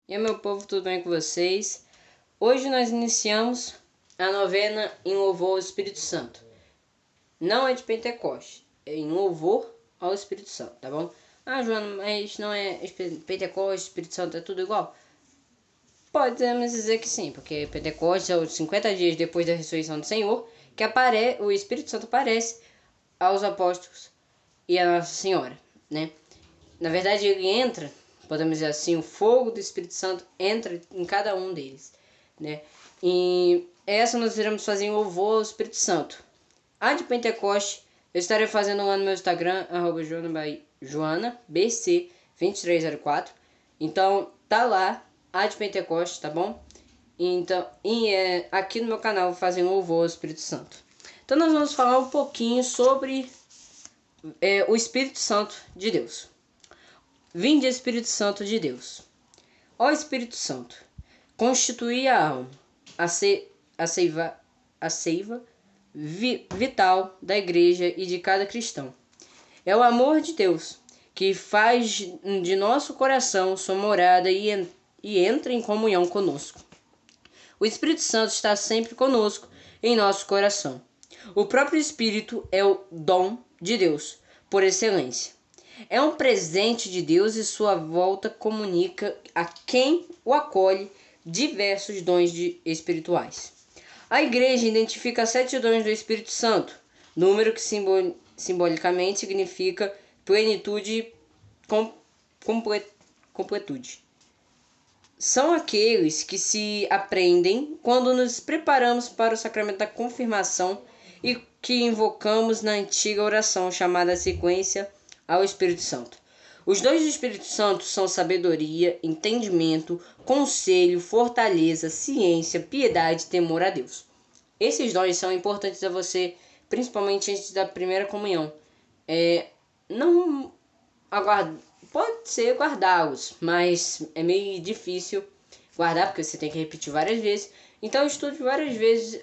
E aí, meu povo, tudo bem com vocês? Hoje nós iniciamos a novena em louvor ao Espírito Santo. Não é de Pentecostes, é em louvor ao Espírito Santo, tá bom? Ah, Joana, mas não é Pentecostes, Espírito Santo, é tudo igual? Podemos dizer que sim, porque Pentecostes é os 50 dias depois da ressurreição do Senhor, que o Espírito Santo aparece aos apóstolos e a Nossa Senhora, né? Na verdade, ele entra, podemos dizer assim, o fogo do Espírito Santo entra em cada um deles, né? E essa nós iremos fazer em louvor ao Espírito Santo. A de Pentecoste, eu estarei fazendo lá no meu Instagram, @joanabc2304. Então, tá lá, a de Pentecoste, tá bom? Então, aqui no meu canal fazem louvor ao Espírito Santo. Então, nós vamos falar um pouquinho sobre o Espírito Santo de Deus. Vinde, Espírito Santo de Deus. Ó Espírito Santo, constitui a alma, a seiva vital da igreja e de cada cristão. É o amor de Deus que faz de nosso coração sua morada e entra em comunhão conosco. O Espírito Santo está sempre conosco em nosso coração. O próprio Espírito é o dom de Deus, por excelência. É um presente de Deus e sua volta comunica a quem o acolhe diversos dons espirituais. A Igreja identifica 7 dons do Espírito Santo, número que simbolicamente significa plenitude e completude. São aqueles que se aprendem quando nos preparamos para o sacramento da confirmação e que invocamos na antiga oração chamada sequência ao Espírito Santo. Os dons do Espírito Santo são sabedoria, entendimento, conselho, fortaleza, ciência, piedade e temor a Deus. Esses dons são importantes a você, principalmente antes da primeira comunhão. Não pode ser guardá-los, mas é meio difícil guardar, porque você tem que repetir várias vezes. Então estude várias vezes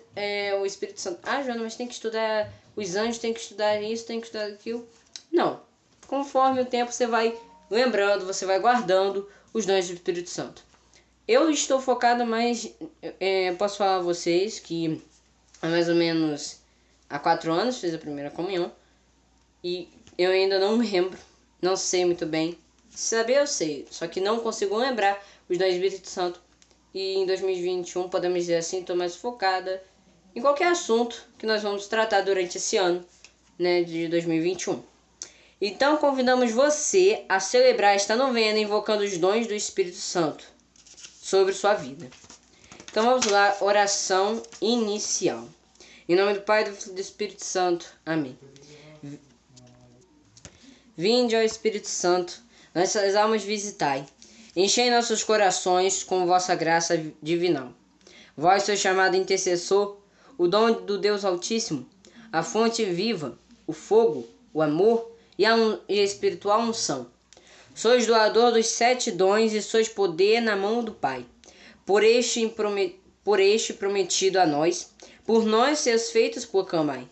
o Espírito Santo. Ah, Joana, mas tem que estudar os anjos, tem que estudar isso, tem que estudar aquilo. Não. Conforme o tempo você vai lembrando, você vai guardando os dons do Espírito Santo. Eu estou focado mais, posso falar a vocês que há mais ou menos há 4 anos fiz a primeira comunhão e eu ainda não lembro, não sei muito bem. Saber eu sei, só que não consigo lembrar os dons do Espírito Santo. E em 2021, podemos dizer assim, estou mais focada em qualquer assunto que nós vamos tratar durante esse ano, né, de 2021. Então convidamos você a celebrar esta novena invocando os dons do Espírito Santo sobre sua vida. Então vamos lá, oração inicial. Em nome do Pai, do Filho e do Espírito Santo. Amém. Vinde, ó Espírito Santo, nossas almas visitai. Enchei nossos corações com vossa graça divinal. Vós sois chamado intercessor, o dom do Deus Altíssimo, a fonte viva, o fogo, o amor e a espiritual unção. Sois doador dos 7 dons e sois poder na mão do Pai. Por este prometido a nós, por nós seus feitos proclamai.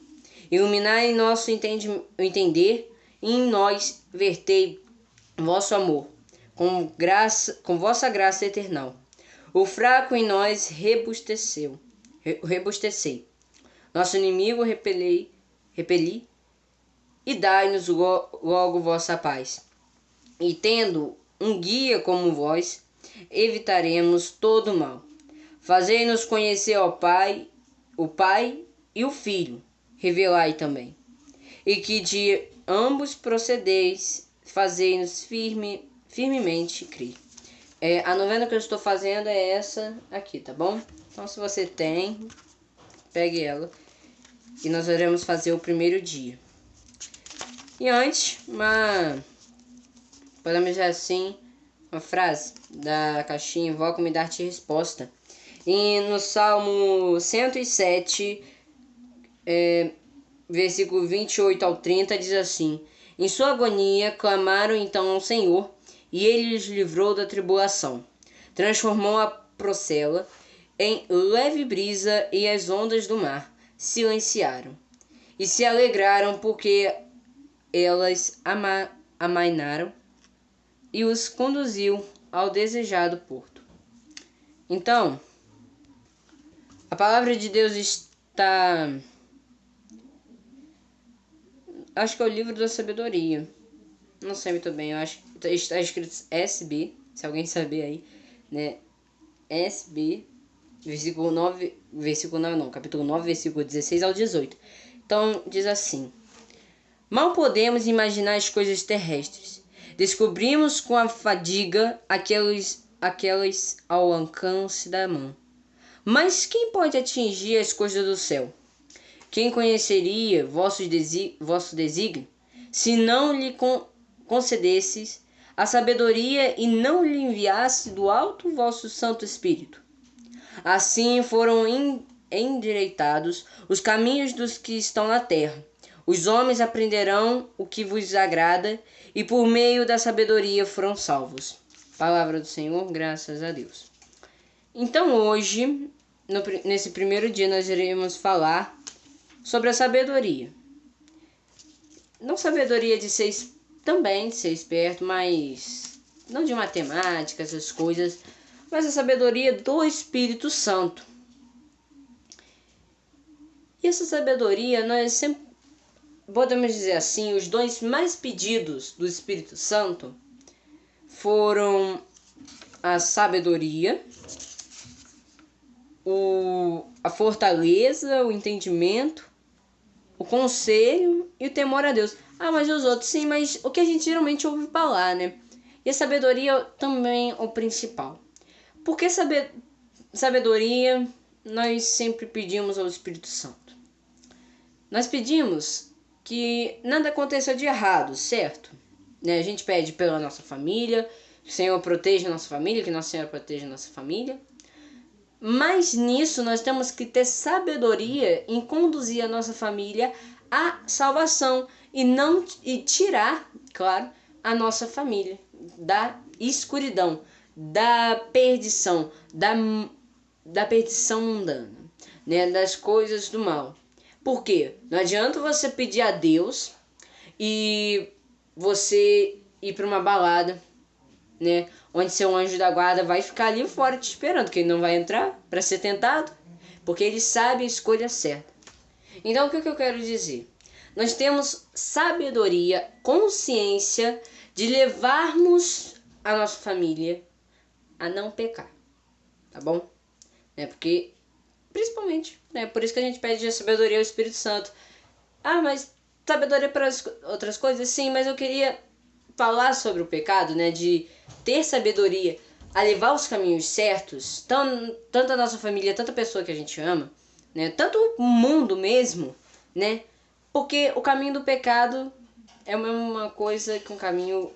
Iluminai nosso entender e em nós vertei vosso amor, com vossa graça eternal. O fraco em nós rebustecei. Nosso inimigo repeli e dai-nos logo vossa paz. E tendo um guia como vós, evitaremos todo o mal. Fazei-nos conhecer ao Pai, o Pai e o Filho, revelai também. E que de ambos procedeis, fazei-nos firmemente crer. A novena que eu estou fazendo é essa aqui, tá bom? Então se você tem, pegue ela. E nós iremos fazer o primeiro dia. E antes, podemos dizer assim, uma frase da caixinha, invoca-me dar-te resposta. E no Salmo 107, versículo 28 ao 30, diz assim: em sua agonia clamaram então ao Senhor, e ele os livrou da tribulação. Transformou a procela em leve brisa, e as ondas do mar silenciaram. E se alegraram porque elas amainaram, e os conduziu ao desejado porto. Então, a palavra de Deus está... Acho que é o livro da sabedoria. Não sei muito bem, eu acho que está escrito SB, se alguém saber aí, né? SB, capítulo 9, versículo 16 ao 18. Então, diz assim: mal podemos imaginar as coisas terrestres. Descobrimos com a fadiga aquelas ao alcance da mão. Mas quem pode atingir as coisas do céu? Quem conheceria vosso desígnio, se não lhe concedesses a sabedoria e não lhe enviasse do alto o vosso Santo Espírito? Assim foram endireitados os caminhos dos que estão na terra. Os homens aprenderão o que vos agrada e por meio da sabedoria foram salvos. Palavra do Senhor, graças a Deus. Então hoje, nesse primeiro dia, nós iremos falar sobre a sabedoria. Não sabedoria de ser esperto, mas não de matemática, essas coisas, mas a sabedoria do Espírito Santo. E essa sabedoria, nós sempre podemos dizer assim, os dons mais pedidos do Espírito Santo foram a sabedoria, a fortaleza, o entendimento, o conselho e o temor a Deus. Ah, mas os outros sim, mas o que a gente geralmente ouve falar, né? E a sabedoria também é o principal. Porque sabedoria nós sempre pedimos ao Espírito Santo. Nós pedimos que nada aconteça de errado, certo? Né? A gente pede pela nossa família, que o Senhor proteja a nossa família, que Nossa Senhora proteja a nossa família. Mas nisso nós temos que ter sabedoria em conduzir a nossa família à salvação e tirar, claro, a nossa família da escuridão, da perdição, da perdição mundana, né, das coisas do mal. Por quê? Não adianta você pedir a Deus e você ir para uma balada, né, onde seu anjo da guarda vai ficar ali fora te esperando, que ele não vai entrar para ser tentado, porque ele sabe a escolha certa. Então, o que eu quero dizer? Nós temos sabedoria, consciência de levarmos a nossa família a não pecar, tá bom? Porque, principalmente, por isso que a gente pede a sabedoria ao Espírito Santo. Ah, mas sabedoria para outras coisas? Sim, mas eu queria falar sobre o pecado, né, de ter sabedoria a levar os caminhos certos, tanto a nossa família, tanta pessoa que a gente ama, né, tanto o mundo mesmo, né, porque o caminho do pecado é uma coisa que um caminho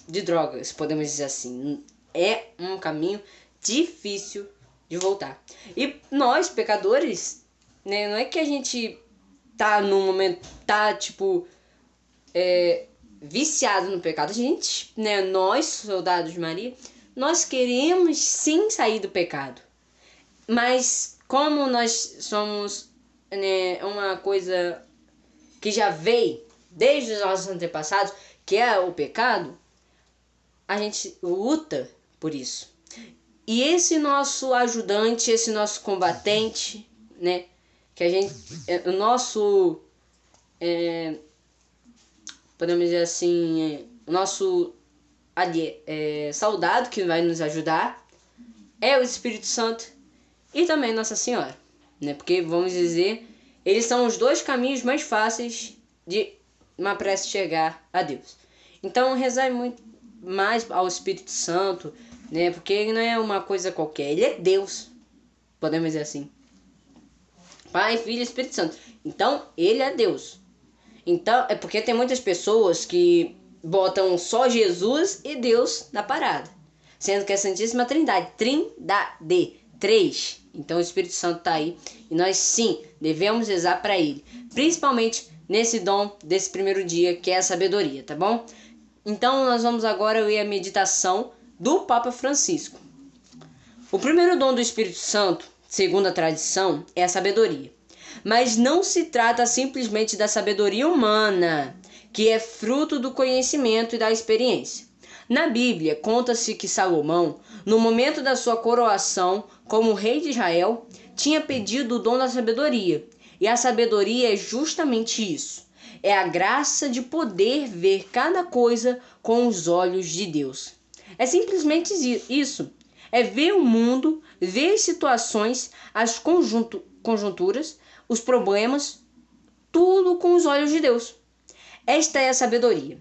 de drogas, podemos dizer assim, é um caminho difícil de voltar. E nós, pecadores, né, não é que a gente tá num momento, viciado no pecado. A gente, né, nós, soldados de Maria, nós queremos sim sair do pecado. Mas como nós somos, né, uma coisa que já veio desde os nossos antepassados, que é o pecado, a gente luta por isso. E esse nosso ajudante, esse nosso combatente, né, que a gente, o nosso, podemos dizer assim, o nosso soldado que vai nos ajudar é o Espírito Santo e também Nossa Senhora, né? Porque, vamos dizer, eles são os dois caminhos mais fáceis de uma prece chegar a Deus. Então, rezar muito mais ao Espírito Santo, né? Porque ele não é uma coisa qualquer, ele é Deus, podemos dizer assim. Pai, Filho e Espírito Santo. Então, ele é Deus. Então, é porque tem muitas pessoas que botam só Jesus e Deus na parada, sendo que é a Santíssima Trindade, três. Então o Espírito Santo está aí e nós sim devemos rezar para ele, principalmente nesse dom desse primeiro dia, que é a sabedoria, tá bom? Então nós vamos agora ler a meditação do Papa Francisco. O primeiro dom do Espírito Santo, segundo a tradição, é a sabedoria. Mas não se trata simplesmente da sabedoria humana, que é fruto do conhecimento e da experiência. Na Bíblia, conta-se que Salomão, no momento da sua coroação como rei de Israel, tinha pedido o dom da sabedoria. E a sabedoria é justamente isso. É a graça de poder ver cada coisa com os olhos de Deus. É simplesmente isso. É ver o mundo, ver as situações, as conjunturas, os problemas, tudo com os olhos de Deus. Esta é a sabedoria.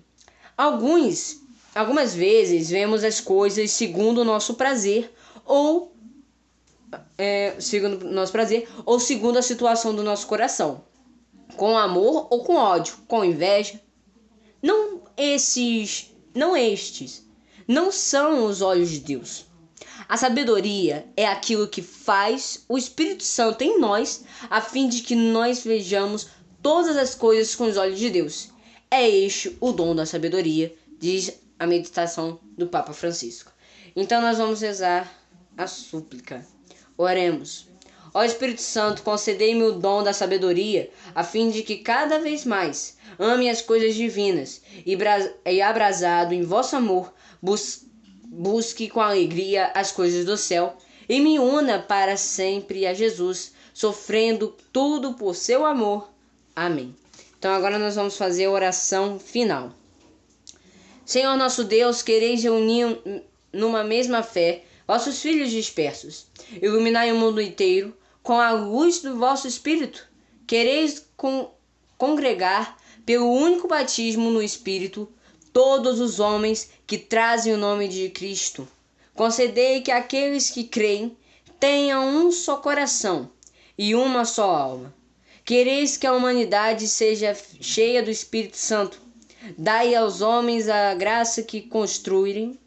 Algumas vezes vemos as coisas segundo o nosso prazer ou segundo a situação do nosso coração, com amor ou com ódio, com inveja. Estes não são os olhos de Deus. A sabedoria é aquilo que faz o Espírito Santo em nós, a fim de que nós vejamos todas as coisas com os olhos de Deus. É este o dom da sabedoria, diz a meditação do Papa Francisco. Então nós vamos rezar a súplica. Oremos. Ó Espírito Santo, concedei-me o dom da sabedoria, a fim de que cada vez mais ame as coisas divinas e abrasado em vosso amor, busque com alegria as coisas do céu e me una para sempre a Jesus, sofrendo tudo por seu amor. Amém. Então agora nós vamos fazer a oração final. Senhor nosso Deus, quereis reunir numa mesma fé vossos filhos dispersos. Iluminai o mundo inteiro com a luz do vosso Espírito. Quereis congregar pelo único batismo no Espírito todos os homens que trazem o nome de Cristo. Concedei que aqueles que creem tenham um só coração e uma só alma. Quereis que a humanidade seja cheia do Espírito Santo. Dai aos homens a graça de construírem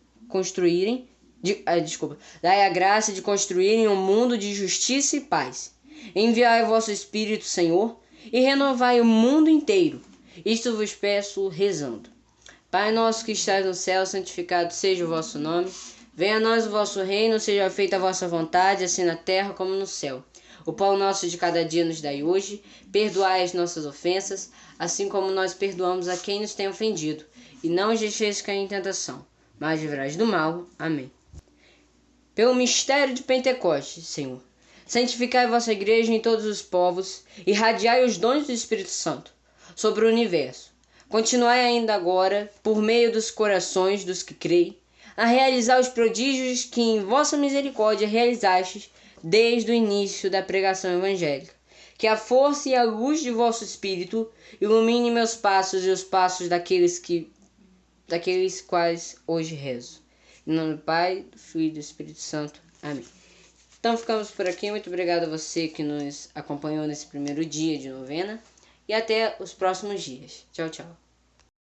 um mundo de justiça e paz. Enviai o vosso Espírito, Senhor, e renovai o mundo inteiro. Isto vos peço rezando. Pai nosso que estás no céu, santificado seja o vosso nome. Venha a nós o vosso reino, seja feita a vossa vontade, assim na terra como no céu. O pão nosso de cada dia nos dai hoje. Perdoai as nossas ofensas, assim como nós perdoamos a quem nos tem ofendido. E não os deixeis cair em tentação, mas livrai-nos do mal. Amém. Pelo mistério de Pentecostes, Senhor, santificai a vossa igreja em todos os povos, e irradiai os dons do Espírito Santo sobre o universo. Continuai ainda agora, por meio dos corações dos que creem, a realizar os prodígios que em vossa misericórdia realizastes desde o início da pregação evangélica. Que a força e a luz de vosso Espírito ilumine meus passos e os passos daqueles quais hoje rezo. Em nome do Pai, do Filho e do Espírito Santo. Amém. Então ficamos por aqui. Muito obrigado a você que nos acompanhou nesse primeiro dia de novena. E até os próximos dias. Tchau, tchau.